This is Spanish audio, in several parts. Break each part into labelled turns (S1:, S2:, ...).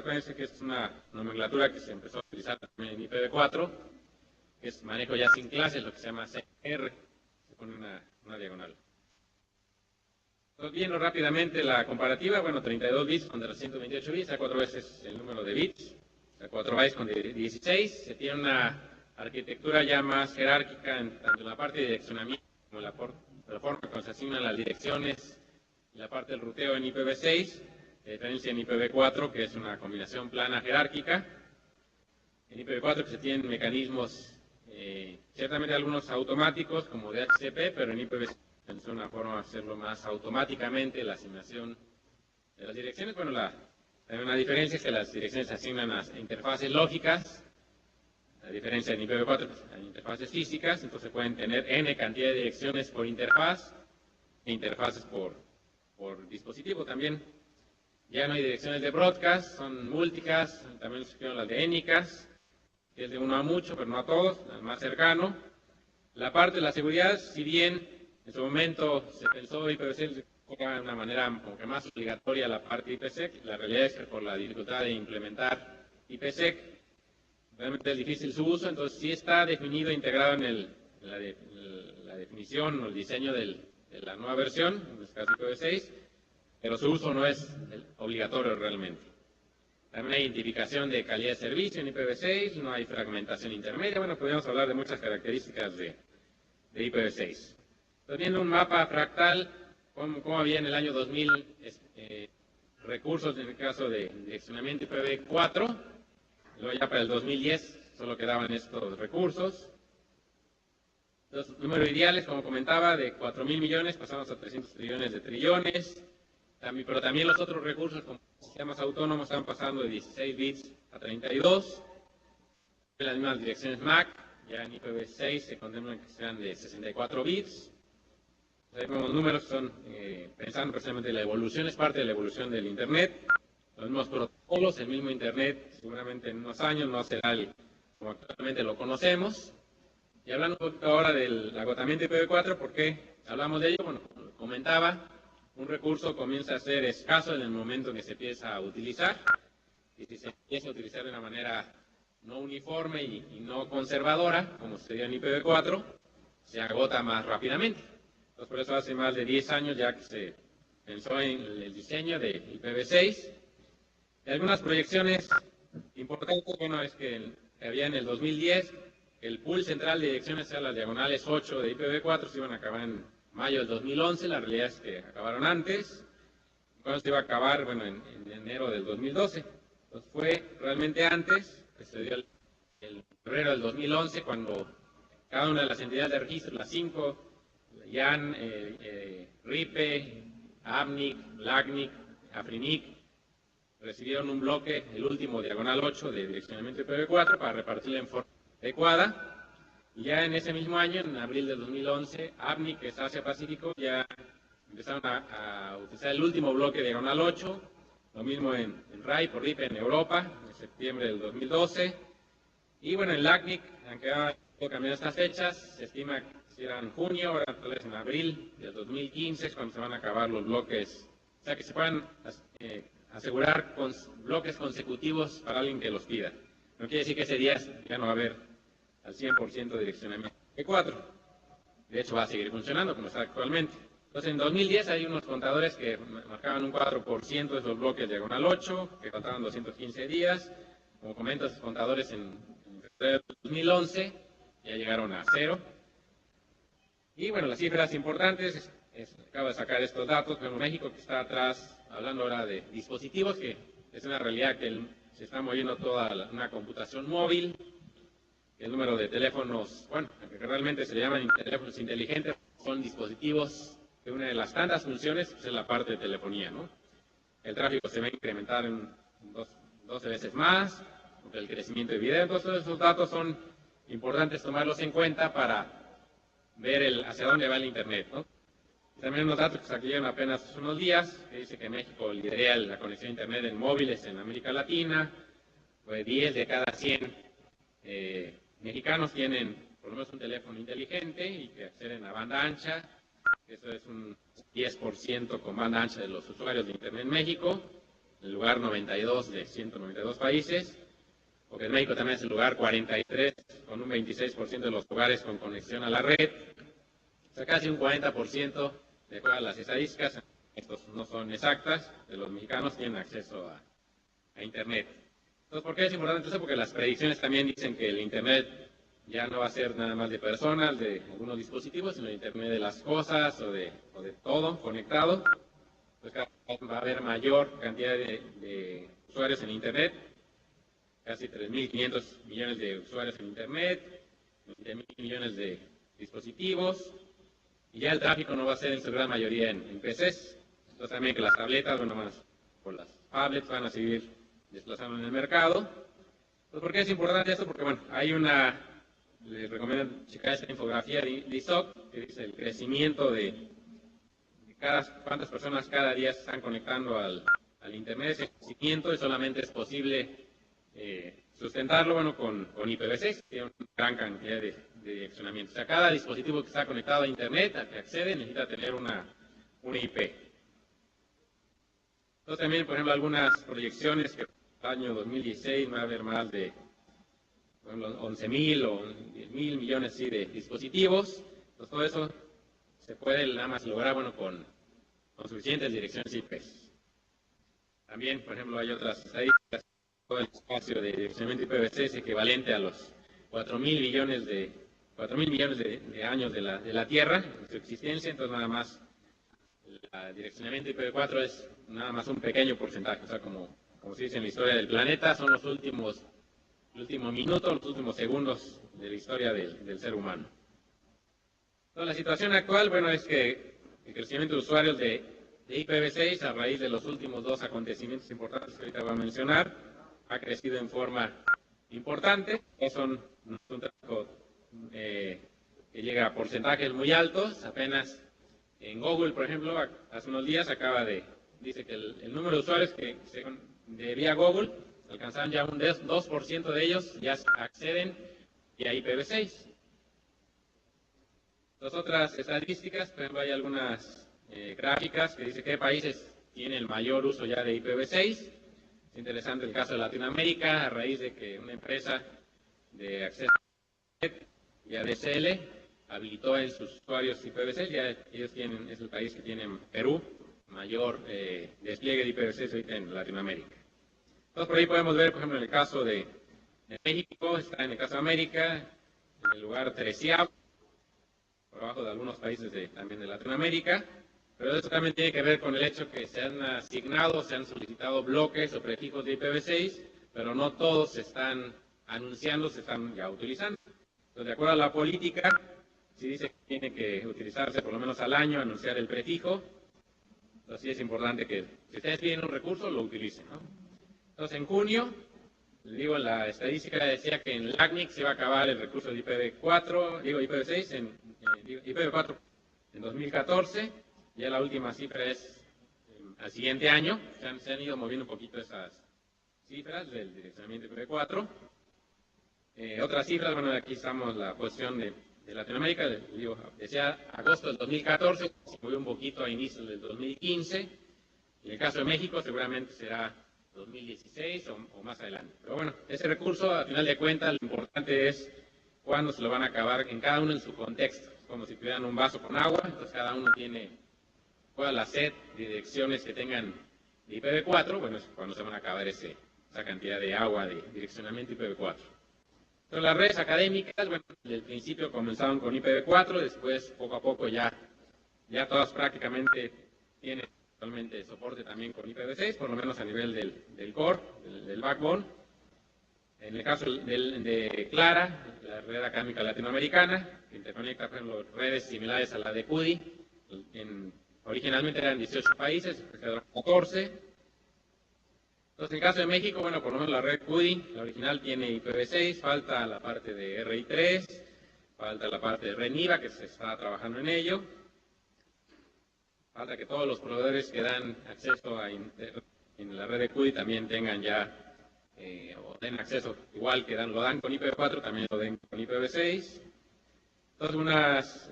S1: Acuérdense que es una nomenclatura que se empezó a utilizar también en IPv4, que es manejo ya sin clases, lo que se llama CR, se pone una diagonal. Entonces, viendo rápidamente la comparativa, bueno, 32 bits contra los 128 bits, a 4 veces el número de bits, a 4 bytes con 16, se tiene una arquitectura ya más jerárquica tanto en la parte de direccionamiento como en la forma como se asignan las direcciones y la parte del ruteo en IPv6, a diferencia en IPv4, que es una combinación plana jerárquica. En IPv4 que se tienen mecanismos, ciertamente algunos automáticos como DHCP, pero en IPv6 es una forma de hacerlo más automáticamente, la asignación de las direcciones. Bueno, hay una diferencia es que las direcciones se asignan a interfaces lógicas, a diferencia en IPv4 hay interfaces físicas, entonces pueden tener n cantidad de direcciones por interfaz e interfaces por dispositivo también. Ya no hay direcciones de broadcast, son multicast, también surgieron las de Anycast, que es de uno a mucho, pero no a todos, al más cercano. La parte de la seguridad, si bien en su momento se pensó IPv6 de una manera como que más obligatoria la parte IPsec, la realidad es que por la dificultad de implementar IPsec, realmente es difícil su uso, entonces sí está definido e integrado en la definición o el diseño de la nueva versión, en este caso IPv6, pero su uso no es obligatorio realmente. También hay identificación de calidad de servicio en IPv6, no hay fragmentación intermedia. Bueno, podríamos hablar de muchas características de IPv6. Entonces, viendo un mapa fractal, cómo había en el año 2000 recursos en el caso de direccionamiento IPv4, luego ya para el 2010 solo quedaban estos recursos. Los números ideales, como comentaba, de 4.000 millones pasamos a 300 trillones de trillones. Pero también los otros recursos, como sistemas autónomos, están pasando de 16 bits a 32. Las mismas direcciones MAC, ya en IPv6 se contemplan que sean de 64 bits. Ahí vemos números que son, pensando precisamente en la evolución, es parte de la evolución del Internet. Los mismos protocolos, el mismo Internet, seguramente en unos años no será como actualmente lo conocemos. Y hablando un poquito ahora del agotamiento de IPv4, ¿por qué hablamos de ello? Bueno, como comentaba, un recurso comienza a ser escaso en el momento en que se empieza a utilizar, y si se empieza a utilizar de una manera no uniforme y no conservadora, como sería en IPv4, se agota más rápidamente. Entonces, por eso hace más de 10 años ya que se pensó en el diseño de IPv6. Y algunas proyecciones importantes, bueno, es que había en el 2010 el pool central de direcciones a las diagonales 8 de IPv4 se iban a acabar en mayo del 2011, la realidad es que acabaron antes. ¿Cuándo se iba a acabar? Bueno, en enero del 2012. Entonces fue realmente antes, que se dio el febrero del 2011, cuando cada una de las entidades de registro, las 5, IAN, RIPE, ABNIC, LACNIC, AFRINIC, recibieron un bloque, el último diagonal 8 de direccionamiento IPv4 para repartirla en forma adecuada. Y ya en ese mismo año, en abril del 2011, ABNIC, que es Asia-Pacífico, ya empezaron a utilizar el último bloque diagonal 8, lo mismo en RIPE o RIPE en Europa, en septiembre del 2012. Y bueno, en LACNIC, aunque ha cambiado estas fechas, se estima que serán junio, ahora tal vez en abril del 2015 es cuando se van a acabar los bloques, o sea que se puedan asegurar con bloques consecutivos para alguien que los pida. No quiere decir que ese día ya no va a haber al 100% de direccionamiento IPv4. De hecho, va a seguir funcionando como está actualmente. Entonces, en 2010 hay unos contadores que marcaban un 4% de esos bloques diagonal 8, que faltaban 215 días. Como comento, esos contadores en 2011 ya llegaron a 0. Y bueno, las cifras importantes, acabo de sacar estos datos, pero México que está atrás, hablando ahora de dispositivos, que es una realidad que se está moviendo toda una computación móvil. El número de teléfonos, bueno, que realmente se le llaman teléfonos inteligentes, son dispositivos que una de las tantas funciones es la parte de telefonía, ¿no? El tráfico se va a incrementar en 12 veces más, el crecimiento de video, entonces esos datos son importantes tomarlos en cuenta para ver hacia dónde va el Internet, ¿no? También unos datos que salieron apenas hace unos días, que dice que México lidera la conexión a Internet en móviles en América Latina. Pues 10 de cada 100 mexicanos tienen por lo menos un teléfono inteligente y que acceden a banda ancha. Eso es un 10% con banda ancha de los usuarios de Internet en México, en el lugar 92 de 192 países, porque en México también es el lugar 43, con un 26% de los lugares con conexión a la red. O sea, casi un 40% de todas las estadísticas, estos no son exactas, de los mexicanos tienen acceso a Internet. Entonces, ¿por qué es importante eso? Porque las predicciones también dicen que el Internet ya no va a ser nada más de personas, de algunos dispositivos, sino el Internet de las cosas o de todo conectado. Pues cada vez va a haber mayor cantidad de usuarios en Internet, casi 3.500 millones de usuarios en Internet, 20.000 millones de dispositivos, y ya el tráfico no va a ser en su gran mayoría en PCs. Entonces también que las tabletas, bueno, más por las tablets van a seguir desplazando en el mercado. Pues, ¿por qué es importante esto? Porque, bueno, hay les recomiendo checar esta infografía de ISOC, que dice el crecimiento de cuántas personas cada día se están conectando al Internet. Ese crecimiento solamente es posible sustentarlo, bueno, con IPv6, que tiene una gran cantidad de direccionamientos. O sea, cada dispositivo que está conectado a Internet, al que accede, necesita tener una IP. Entonces también, por ejemplo, algunas proyecciones que el año 2016 va a haber más de 11.000 o 10.000 millones de dispositivos. Entonces todo eso se puede nada más lograr, bueno, con suficientes direcciones IP. También, por ejemplo, hay otras estadísticas. Todo el espacio de direccionamiento IPv6 es equivalente a los 4.000 millones de años de la Tierra en su existencia. Entonces nada más el direccionamiento IPv4 es nada más un pequeño porcentaje. O sea, como se dice en la historia del planeta, son el último minuto, los últimos segundos de la historia del ser humano. Entonces, la situación actual, bueno, es que el crecimiento de usuarios de IPv6 a raíz de los últimos dos acontecimientos importantes que ahorita voy a mencionar, ha crecido en forma importante. Es un tráfico que llega a porcentajes muy altos. Apenas en Google, por ejemplo, hace unos días dice que el número de usuarios que de vía Google alcanzaron ya un 2% de ellos ya acceden vía IPv6. Las otras estadísticas, por ejemplo, hay algunas gráficas que dicen qué países tienen el mayor uso ya de IPv6. Es interesante el caso de Latinoamérica, a raíz de que una empresa de acceso a Internet, ADSL, habilitó en sus usuarios IPv6. Ya ellos es el país que tiene Perú mayor despliegue de IPv6 ahorita en Latinoamérica. Entonces, por ahí podemos ver, por ejemplo, en el caso de México, está en el caso de América, en el lugar 13º, por abajo de algunos países también de Latinoamérica, pero eso también tiene que ver con el hecho que se han solicitado bloques o prefijos de IPv6, pero no todos se están anunciando, se están ya utilizando. Entonces, de acuerdo a la política, si dice que tiene que utilizarse por lo menos al año, anunciar el prefijo, entonces sí es importante que si ustedes piden un recurso, lo utilicen, ¿no? Entonces, en junio, les digo, la estadística decía que en LACNIC se iba a acabar el recurso de IPv6 IPv4 en 2014. Ya la última cifra es al siguiente año. Se han ido moviendo un poquito esas cifras del direccionamiento IPv4. Otras cifras, bueno, aquí estamos la posición de Latinoamérica. Decía agosto del 2014, se movió un poquito a inicios del 2015. En el caso de México, seguramente será 2016 o más adelante. Pero bueno, ese recurso, al final de cuentas, lo importante es cuándo se lo van a acabar, en cada uno en su contexto. Es como si tuvieran un vaso con agua, entonces cada uno tiene toda la set de direcciones que tengan de IPv4, bueno, es cuando se van a acabar esa cantidad de agua de direccionamiento IPv4. Entonces, las redes académicas, bueno, desde el principio comenzaron con IPv4, después poco a poco ya todas prácticamente tienen actualmente soporte también con IPv6, por lo menos a nivel del core, del backbone. En el caso de Clara, la red académica latinoamericana, que interconecta, por ejemplo, redes similares a la de CUDI, originalmente eran 18 países, después quedaron 14. Entonces, en el caso de México, bueno, por lo menos la red CUDI, la original tiene IPv6, falta la parte de RI3, falta la parte de RENIVA, que se está trabajando en ello. falta que todos los proveedores que dan acceso a Internet en la red de CUDI también tengan ya, o den acceso, igual que lo dan con IPv4, también lo den con IPv6. Entonces, unas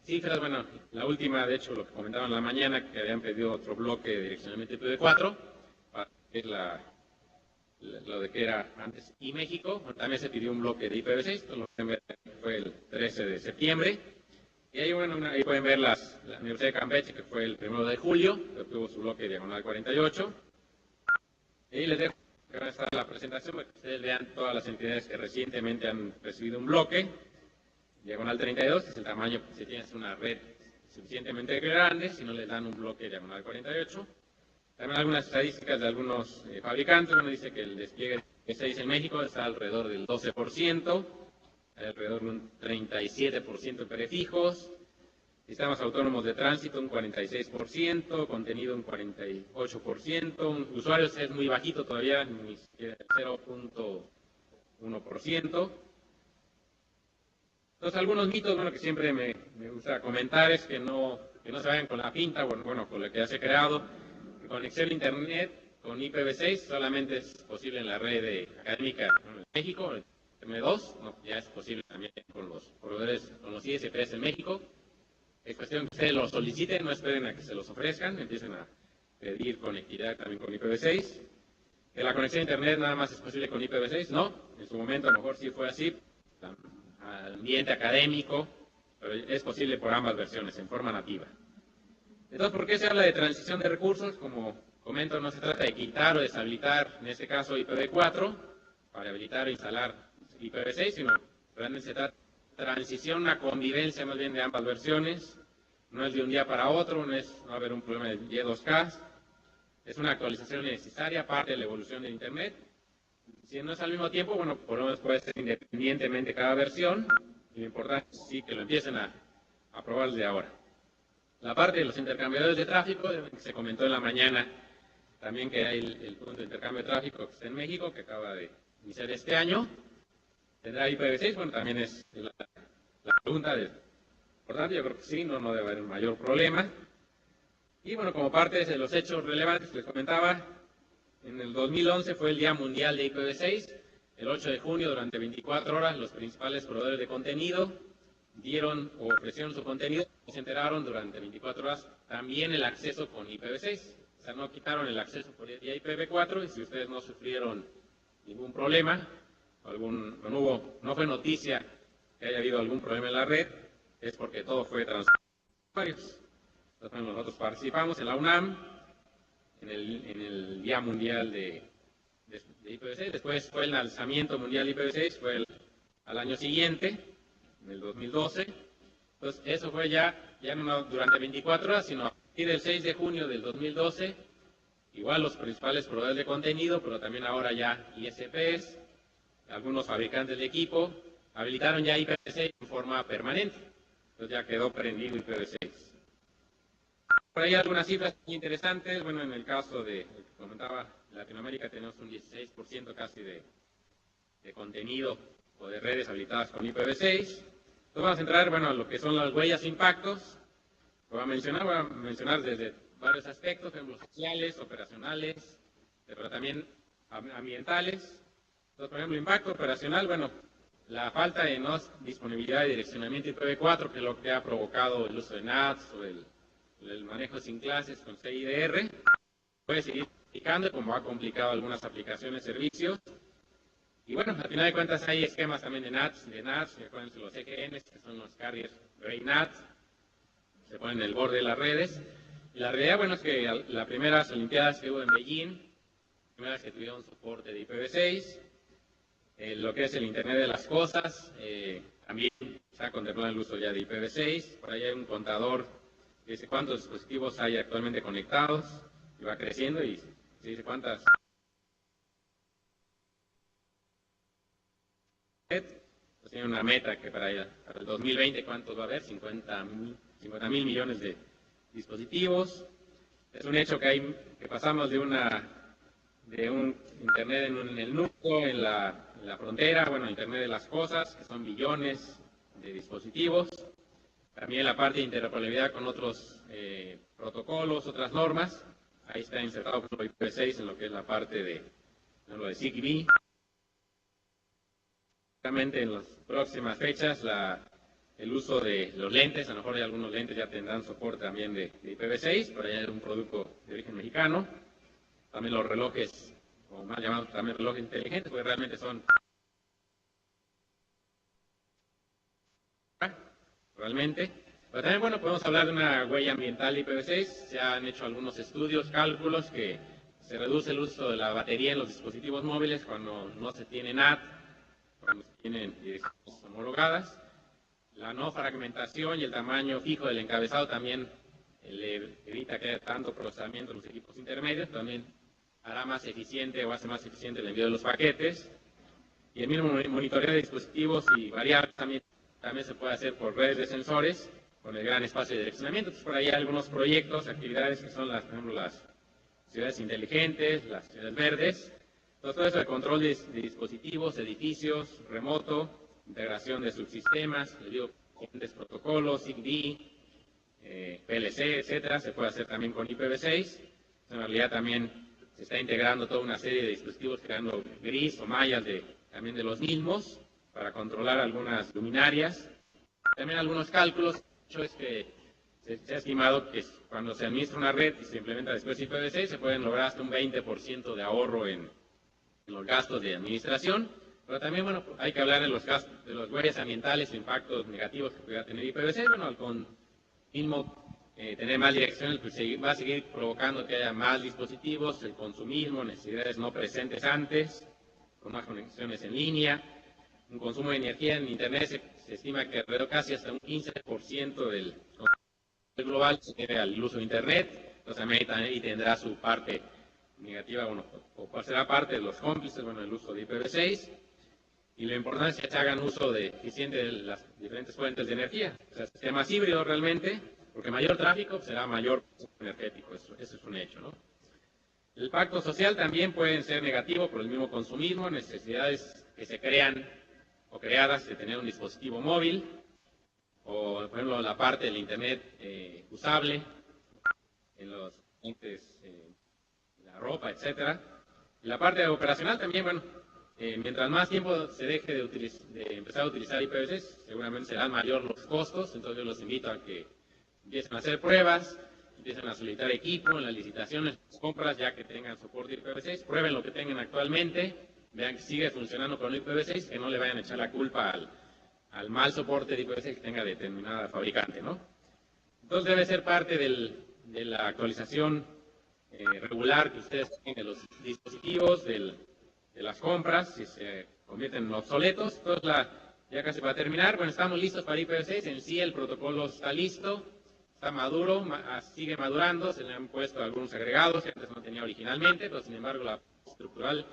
S1: cifras, bueno, la última, de hecho, lo que comentaban en la mañana, que habían pedido otro bloque de direccionamiento IPv4, que es lo de que era antes, y México, bueno, también se pidió un bloque de IPv6, esto lo pueden ver, fue el 13 de septiembre. Y ahí, bueno, ahí pueden ver la Universidad de Campeche, que fue el 1 de julio, que tuvo su bloque diagonal 48. Y ahí les dejo que va a estar la presentación para que ustedes vean todas las entidades que recientemente han recibido un bloque. Diagonal 32, que es el tamaño, si tienes una red suficientemente grande, si no les dan un bloque diagonal 48. También algunas estadísticas de algunos fabricantes. Uno dice que el despliegue de 6 en México está alrededor del 12%. Hay alrededor de un 37% de prefijos, sistemas autónomos de tránsito un 46%, contenido un 48%, usuarios es muy bajito todavía, ni siquiera 0.1%. Entonces, algunos mitos, bueno, que siempre me gusta comentar es que no se vayan con la pinta, bueno, con lo que ya se ha creado. Conexión a Internet con IPv6 solamente es posible en la red académica en México. M2, no, ya es posible también con los proveedores, con los ISPs en México. Es cuestión que ustedes lo soliciten, no esperen a que se los ofrezcan, empiecen a pedir conectividad también con IPv6. Que la conexión a Internet nada más es posible con IPv6, no, en su momento a lo mejor sí fue así, al ambiente académico, pero es posible por ambas versiones, en forma nativa. Entonces, ¿por qué se habla de transición de recursos? Como comento, no se trata de quitar o deshabilitar, en este caso IPv4, para habilitar o instalar IPv6, sino realmente se trata de transición, una convivencia más bien de ambas versiones. No es de un día para otro, no va a haber un problema de Y2K, es una actualización necesaria, parte de la evolución de Internet. Si no es al mismo tiempo, bueno, por lo menos puede ser independientemente cada versión, y lo importante es sí que lo empiecen a probar desde ahora. La parte de los intercambiadores de tráfico, se comentó en la mañana también que hay el punto de intercambio de tráfico que está en México, que acaba de iniciar este año. ¿Tendrá IPv6? Bueno, también es la pregunta. Por tanto, yo creo que sí, no debe haber un mayor problema. Y bueno, como parte de los hechos relevantes que les comentaba, en el 2011 fue el Día Mundial de IPv6. El 8 de junio, durante 24 horas, los principales proveedores de contenido dieron o ofrecieron su contenido y se enteraron durante 24 horas también el acceso con IPv6. O sea, no quitaron el acceso por IPv4 y si ustedes no sufrieron ningún problema, no fue noticia que haya habido algún problema en la red, es porque todo fue transparente. Entonces, nosotros participamos en la UNAM, en el Día Mundial de IPv6, después fue el lanzamiento mundial de IPv6, fue al año siguiente, en el 2012. Entonces, eso fue ya no durante 24 horas, sino a partir del 6 de junio del 2012, igual los principales proveedores de contenido, pero también ahora ya ISPs, algunos fabricantes de equipo, habilitaron ya IPv6 en forma permanente. Entonces ya quedó prendido IPv6. Por ahí algunas cifras interesantes. Bueno, en el caso de, que comentaba, Latinoamérica tenemos un 16% casi de contenido o de redes habilitadas con IPv6. Entonces vamos a entrar, bueno, a lo que son las huellas e impactos. Voy a mencionar desde varios aspectos, ejemplos sociales, operacionales, pero también ambientales. Entonces, por ejemplo, impacto operacional, bueno, la falta de no disponibilidad de direccionamiento IPv4, que es lo que ha provocado el uso de NATs o el manejo sin clases con CIDR, puede seguir complicando, como ha complicado algunas aplicaciones, servicios. Y bueno, al final de cuentas hay esquemas también de NATs, acuérdense los EGNs, que son los carriers Grey NATs, se ponen en el borde de las redes. Y la realidad, bueno, es que las primeras Olimpiadas que hubo en Beijing, las primeras que tuvieron soporte de IPv6, lo que es el Internet de las Cosas, también está contemplado el uso ya de IPv6. Por ahí hay un contador que dice cuántos dispositivos hay actualmente conectados, y va creciendo, y se dice cuántas. Pues tiene una meta que para el 2020, ¿cuántos va a haber? 50.000 millones de dispositivos. Es un hecho que pasamos de un Internet en el núcleo, en la frontera, bueno, Internet de las Cosas, que son billones de dispositivos. También la parte de interoperabilidad con otros protocolos, otras normas. Ahí está insertado por ejemplo, IPv6 en lo que es la parte de lo de ZigBee. Realmente en las próximas fechas el uso de los lentes, a lo mejor hay algunos lentes ya tendrán soporte también de IPv6, pero ya es un producto de origen mexicano. También los relojes, o más llamados también relojes inteligentes, porque realmente son realmente. Pero también, bueno, podemos hablar de una huella ambiental de IPv6. Se han hecho algunos estudios, cálculos, que se reduce el uso de la batería en los dispositivos móviles cuando no se tiene NAT, cuando se tienen direcciones homologadas. La no fragmentación y el tamaño fijo del encabezado también le evita que haya tanto procesamiento en los equipos intermedios, también hará más eficiente o hace más eficiente el envío de los paquetes. Y el mismo monitoreo de dispositivos y variables también se puede hacer por redes de sensores con el gran espacio de direccionamiento. Entonces, por ahí hay algunos proyectos, actividades que son, por ejemplo, las ciudades inteligentes, las ciudades verdes. Entonces, todo eso de control de dispositivos, edificios, remoto, integración de subsistemas, les digo, diferentes protocolos, ZigBee, PLC, etcétera, se puede hacer también con IPv6. En realidad también se está integrando toda una serie de dispositivos creando gris o mallas también de los mismos para controlar algunas luminarias. También algunos cálculos, el hecho es que se ha estimado que cuando se administra una red y se implementa después IPv6 se pueden lograr hasta un 20% de ahorro en los gastos de administración. Pero también, bueno, hay que hablar de los gastos, de las huellas ambientales o impactos negativos que pueda tener IPv6. Bueno, con mismo tener más direcciones, pues va a seguir provocando que haya más dispositivos, el consumismo, necesidades no presentes antes, con más conexiones en línea, un consumo de energía en Internet se estima que alrededor casi hasta un 15% del consumo global se debe al uso de Internet. Entonces también tendrá su parte negativa, bueno, o cuál será parte de los cómplices, bueno, el uso de IPv6. Y lo importante es que se hagan uso eficiente de las diferentes fuentes de energía. O sea, sistemas híbridos realmente, porque mayor tráfico será mayor consumo energético. Eso es un hecho, ¿no? El impacto social también puede ser negativo por el mismo consumismo, necesidades que se crean o creadas de tener un dispositivo móvil, o por ejemplo la parte del Internet usable, en los lentes, la ropa, etcétera. Y la parte operacional también, bueno, mientras más tiempo se deje de empezar a utilizar IPv6, seguramente serán mayor los costos. Entonces yo los invito a que empiecen a hacer pruebas, empiecen a solicitar equipo en las licitaciones, las compras, ya que tengan soporte IPv6, prueben lo que tengan actualmente, vean que sigue funcionando con IPv6, que no le vayan a echar la culpa al mal soporte de IPv6 que tenga determinada fabricante, ¿no? Entonces debe ser parte de la actualización regular que ustedes tienen de los dispositivos, de las compras, si se convierten en obsoletos. Entonces ya casi va a terminar. Bueno, estamos listos para IPv6, en sí el protocolo está listo, está maduro, sigue madurando, se le han puesto algunos agregados que antes no tenía originalmente, pero sin embargo la estructural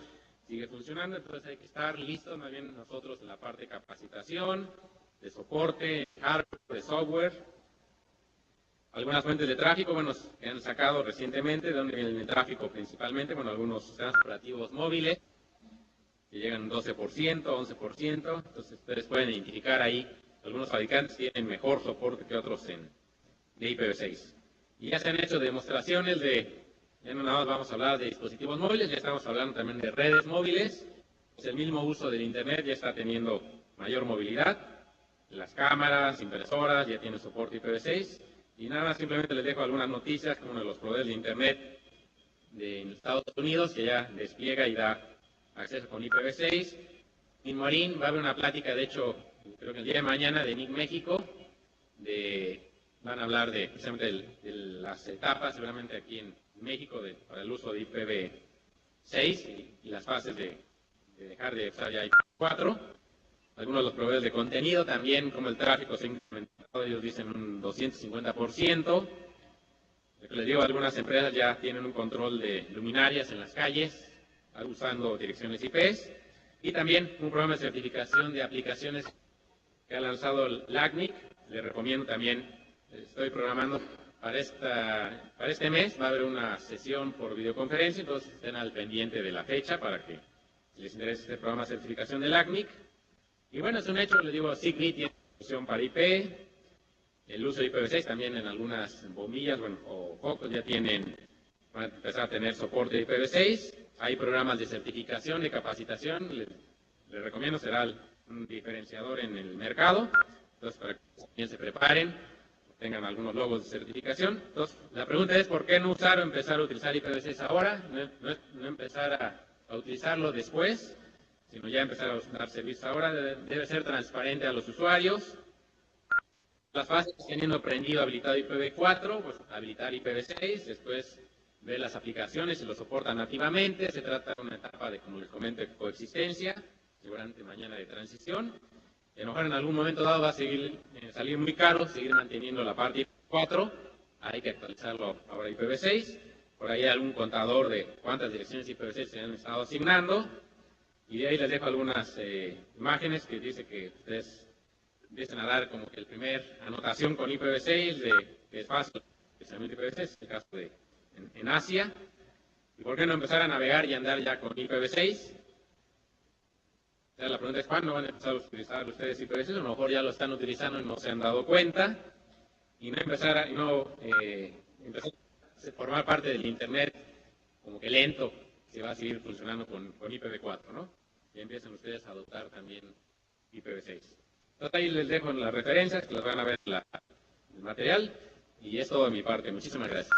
S1: sigue funcionando. Entonces hay que estar listos más bien nosotros en la parte de capacitación, de soporte, de hardware, de software. Algunas fuentes de tráfico, bueno, que han sacado recientemente, de donde viene el tráfico principalmente, bueno, algunos sistemas operativos móviles, que llegan un 12%, 11%, entonces ustedes pueden identificar ahí, algunos fabricantes tienen mejor soporte que otros de IPv6. Y ya se han hecho demostraciones ya no nada más vamos a hablar de dispositivos móviles, ya estamos hablando también de redes móviles, pues el mismo uso del Internet ya está teniendo mayor movilidad, las cámaras, impresoras ya tienen soporte IPv6, y nada, simplemente les dejo algunas noticias, como uno de los proveedores de Internet de Estados Unidos, que ya despliega y da acceso con IPv6. En Marín va a haber una plática, de hecho, creo que el día de mañana, de NIC México, van a hablar precisamente de las etapas, seguramente aquí en México, para el uso de IPv6 y las fases de dejar de usar ya IPv4. Algunos de los proveedores de contenido también, como el tráfico se ha incrementado, ellos dicen un 250%. Les digo, algunas empresas ya tienen un control de luminarias en las calles, usando direcciones IP. Y también un programa de certificación de aplicaciones que ha lanzado el LACNIC. Les recomiendo también, estoy programando para este mes, va a haber una sesión por videoconferencia, entonces estén al pendiente de la fecha para que les interese este programa de certificación del LACNIC. Y bueno, es un hecho, les digo, ZigBee tiene solución para IP, el uso de IPv6 también en algunas bombillas, bueno, o focos ya van a empezar a tener soporte de IPv6. Hay programas de certificación, de capacitación. Les recomiendo, será un diferenciador en el mercado. Entonces, para que también se preparen, tengan algunos logos de certificación. Entonces, la pregunta es, ¿por qué no usar o empezar a utilizar IPv6 ahora? No empezar a utilizarlo después, sino ya empezar a dar servicios ahora. Debe ser transparente a los usuarios. Las fases, teniendo aprendido habilitado IPv4, pues habilitar IPv6, después ver las aplicaciones si lo soportan nativamente. Se trata de una etapa de, como les comento, de coexistencia, seguramente mañana de transición. A lo mejor en algún momento dado va a salir muy caro seguir manteniendo la parte IPv4, hay que actualizarlo ahora IPv6. Por ahí hay algún contador de cuántas direcciones IPv6 se han estado asignando, y de ahí les dejo algunas imágenes que dice que ustedes empiezan a dar como que el primer anotación con IPv6, que es fácil, especialmente IPv6, el caso de en Asia. ¿Y por qué no empezar a navegar y andar ya con IPv6? La pregunta es, ¿cuándo van a empezar a utilizar ustedes IPv6? A lo mejor ya lo están utilizando y no se han dado cuenta, y no empezar a formar parte del Internet como que lento, que va a seguir funcionando con IPv4, ¿no? Y empiezan ustedes a adoptar también IPv6. Entonces ahí les dejo las referencias, que las van a ver en el material, y es todo de mi parte. Muchísimas gracias.